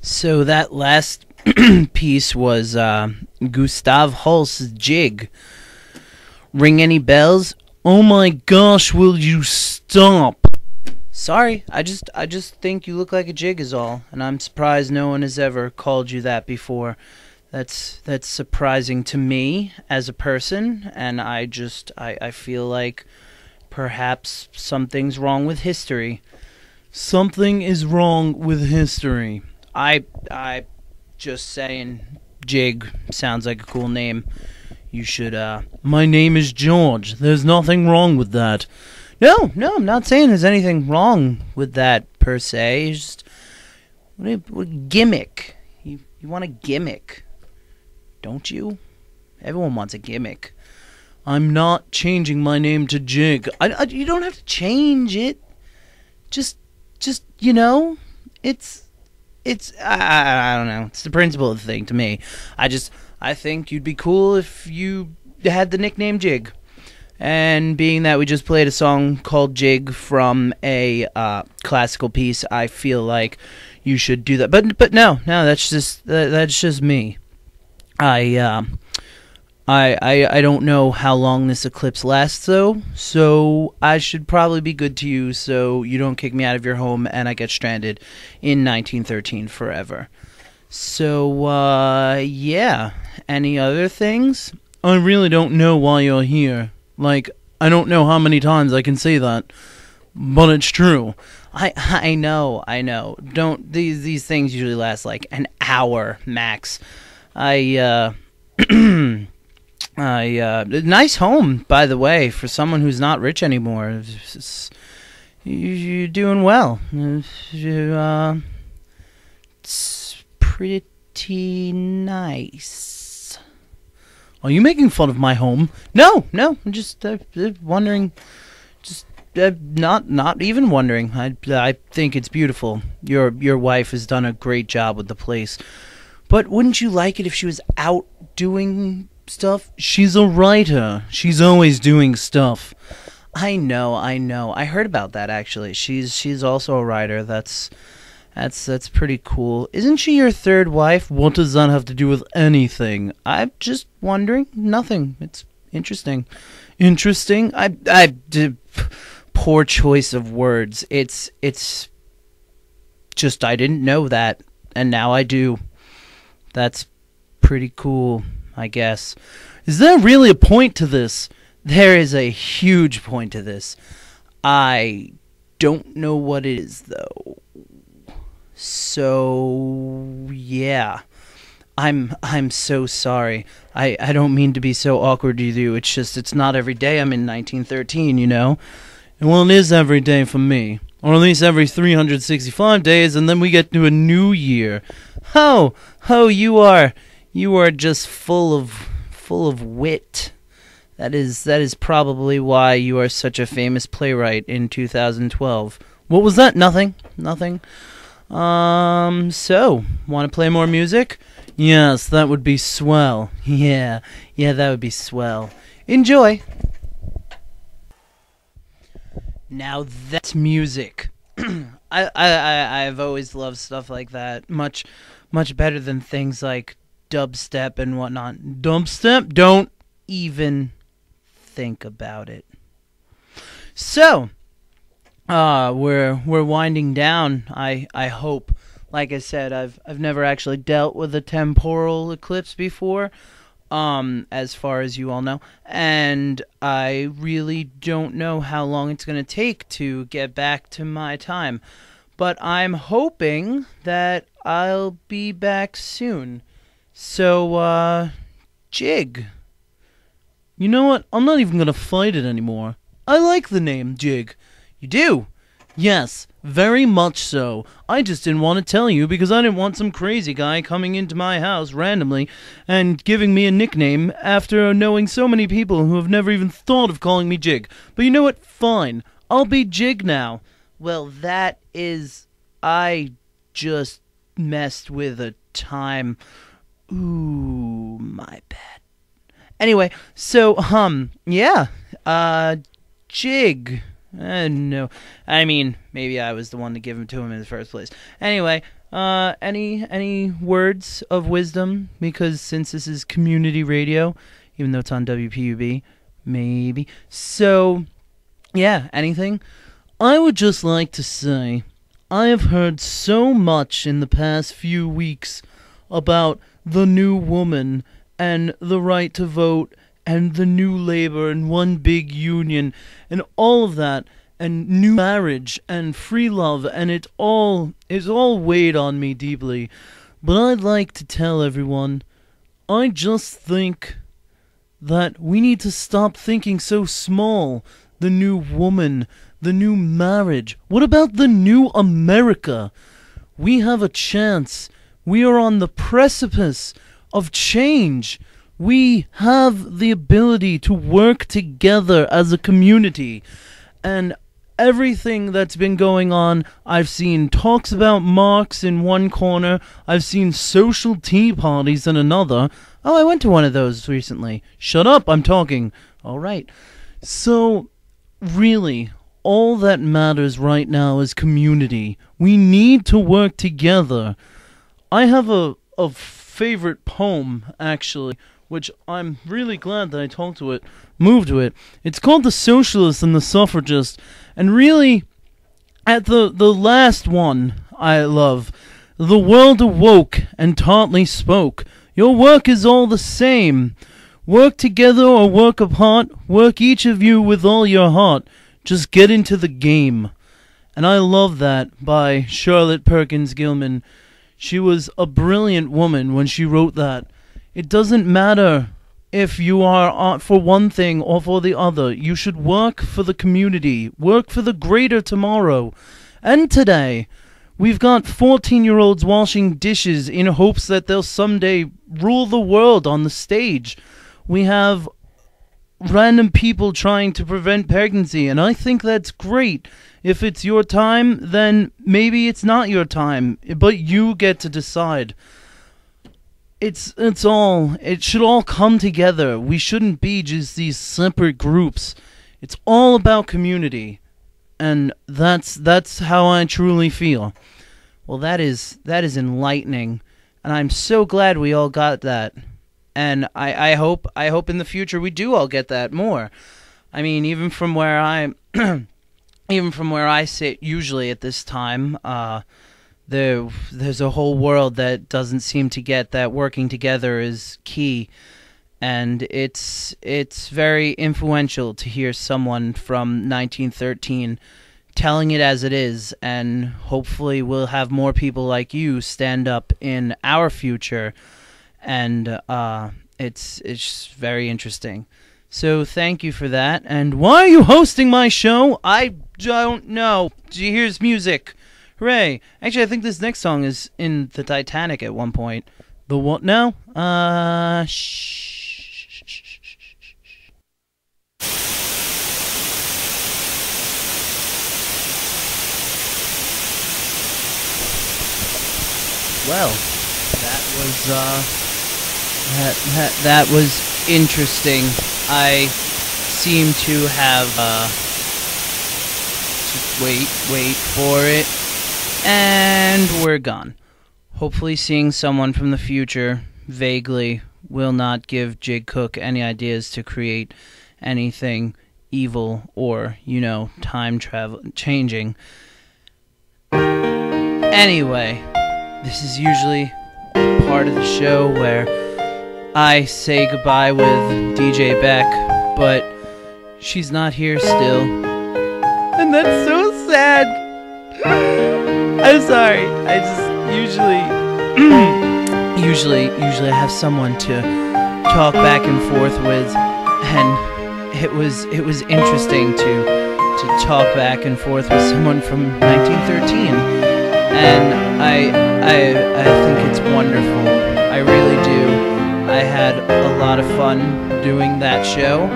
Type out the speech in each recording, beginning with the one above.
So that last piece was Gustav Holst's Jig. Ring any bells? Oh my gosh, will you stop? Sorry, I just think you look like a jig is all, and I'm surprised no one has ever called you that before. That's surprising to me as a person, and I feel like perhaps something's wrong with history. Something is wrong with history. I just saying Jig sounds like a cool name. You should My name is George. There's nothing wrong with that. No, I'm not saying there's anything wrong with that per se. It's just what gimmick. You want a gimmick, don't you? Everyone wants a gimmick. I'm not changing my name to Jig. You don't have to change it. Just I don't know. It's the principle of the thing to me. I think you'd be cool if you had the nickname Jig. And being that we just played a song called Jig from a classical piece, I feel like you should do that. But no, that's just me. I don't know how long this eclipse lasts though, so I should probably be good to you so you don't kick me out of your home and I get stranded in 1913 forever. So yeah, any other things? I really don't know why you're here. Like, I don't know how many times I can say that, but it's true. I know. Don't these things usually last like an hour max. Nice home, by the way, for someone who's not rich anymore. You're doing well. It's pretty nice. Are you making fun of my home? No, I'm just wondering. Just not even wondering. I think it's beautiful. Your wife has done a great job with the place. But wouldn't you like it if she was out doing stuff? She's a writer. She's always doing stuff. I know. I heard about that actually. She's also a writer. That's pretty cool. Isn't she your third wife? What does that have to do with anything? I'm just wondering. Nothing. It's interesting. Interesting. I did poor choice of words. It's just I didn't know that, and now I do. That's pretty cool, I guess. Is there really a point to this? There is a huge point to this. I don't know what it is, though. So, yeah. I'm so sorry. I don't mean to be so awkward with you. It's just, it's not every day I'm in 1913, you know? And well, it is every day for me. Or at least every 365 days, and then we get to a new year. Oh, you are just full of wit. That is probably why you are such a famous playwright in 2012. What was that? Nothing. So, want to play more music? Yes, that would be swell. Yeah, that would be swell. Enjoy. Now that's music. I've always loved stuff like that. Much better than things like dubstep and whatnot. Dubstep? Don't even think about it. So, we're winding down. I hope. Like I said, I've never actually dealt with a temporal eclipse before. As far as you all know, and I really don't know how long it's going to take to get back to my time, but I'm hoping that I'll be back soon. So, Jig. You know what? I'm not even going to fight it anymore. I like the name Jig. You do? Yes, very much so. I just didn't want to tell you because I didn't want some crazy guy coming into my house randomly and giving me a nickname after knowing so many people who have never even thought of calling me Jig. But you know what? Fine. I'll be Jig now. Well, that is... I just messed with a time. Ooh, my bad. Anyway, so, yeah. Jig. No. I mean, maybe I was the one to give him to him in the first place. Anyway, any words of wisdom? Because since this is community radio, even though it's on WPUB, maybe. So, yeah, anything? I would just like to say, I have heard so much in the past few weeks about the new woman and the right to vote and the new labor and one big union and all of that and new marriage and free love, and it's all weighed on me deeply. But I'd like to tell everyone, I just think that we need to stop thinking so small. The new woman, the new marriage. What about the new America? We have a chance. We are on the precipice of change. We have the ability to work together as a community. And everything that's been going on, I've seen talks about Marx in one corner, I've seen social tea parties in another. Oh, I went to one of those recently. Shut up, I'm talking. All right. So, really, all that matters right now is community. We need to work together. I have a favorite poem, actually, which I'm really glad that I moved to it. It's called The Socialist and the Suffragist, and really, at the last one, I love, the world awoke and tautly spoke, your work is all the same. Work together or work apart, work each of you with all your heart, just get into the game. And I love that by Charlotte Perkins Gilman. She was a brilliant woman when she wrote that. It doesn't matter if you are for one thing or for the other. You should work for the community. Work for the greater tomorrow. And today, we've got 14-year-olds washing dishes in hopes that they'll someday rule the world on the stage. We have random people trying to prevent pregnancy, and I think that's great. If it's your time, then maybe it's not your time, but you get to decide. It should all come together. We shouldn't be just these separate groups. It's all about community, and that's how I truly feel. Well, that is enlightening, and I'm so glad we all got that. And I hope in the future we do all get that more. I mean, even from where I sit usually at this time, there's a whole world that doesn't seem to get that working together is key, and it's very influential to hear someone from 1913 telling it as it is, and hopefully we'll have more people like you stand up in our future. And it's just very interesting. So thank you for that. And why are you hosting my show? I don't know. Here's music. Hooray. Actually, I think this next song is in the Titanic at one point. The what now? Well, that was that was interesting. I seem to have just wait for it, and we're gone. Hopefully seeing someone from the future vaguely will not give Jig Cook any ideas to create anything evil or, time travel changing. Anyway, this is usually part of the show where I say goodbye with DJ Beck, but she's not here still. And that's so sad. I'm sorry. I just usually I have someone to talk back and forth with, and it was interesting to talk back and forth with someone from 1913. And I think it's wonderful. I really do. I had a lot of fun doing that show,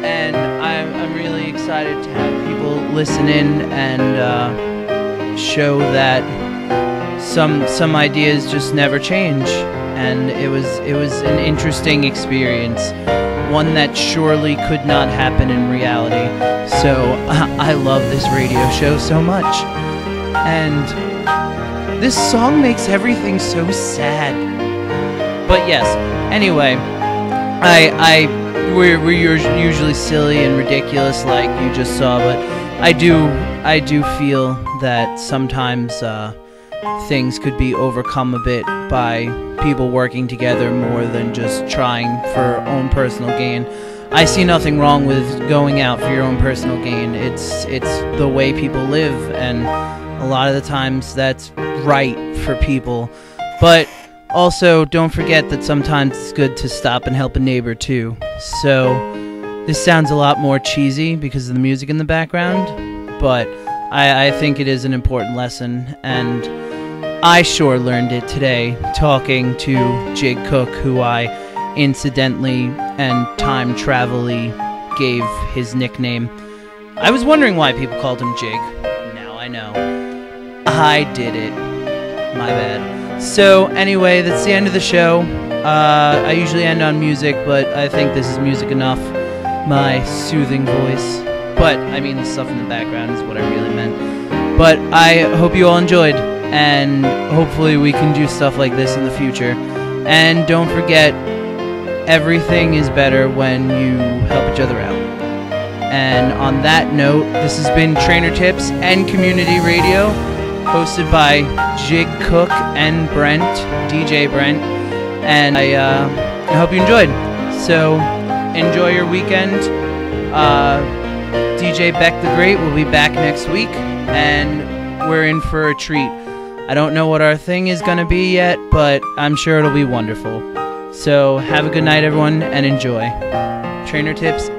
and I'm really excited to have people listen in and show that some ideas just never change. And it was an interesting experience one that surely could not happen in reality. So I love this radio show so much. And this song makes everything so sad. But yes, anyway, we're usually silly and ridiculous like you just saw, but I do feel that sometimes things could be overcome a bit by people working together more than just trying for own personal gain. I see nothing wrong with going out for your own personal gain. It's the way people live, and a lot of the times that's right for people. But also, don't forget that sometimes it's good to stop and help a neighbor too. So this sounds a lot more cheesy because of the music in the background, but I think it is an important lesson, and I sure learned it today talking to Jig Cook, who I incidentally and time travel-y gave his nickname. I was wondering why people called him Jig. Now I know. I did it. My bad. So anyway, that's the end of the show. I usually end on music, but I think this is music enough. My soothing voice. But, I mean, the stuff in the background is what I really meant. But I hope you all enjoyed, and hopefully we can do stuff like this in the future. And don't forget, everything is better when you help each other out. And on that note, this has been Trainer Tips and Community Radio, hosted by Jig Cook and Brent, DJ Brent. And I hope you enjoyed. So, enjoy your weekend. DJ Beck the Great will be back next week, and we're in for a treat. I don't know what our thing is going to be yet, but I'm sure it'll be wonderful. So have a good night, everyone, and enjoy. Trainer Tips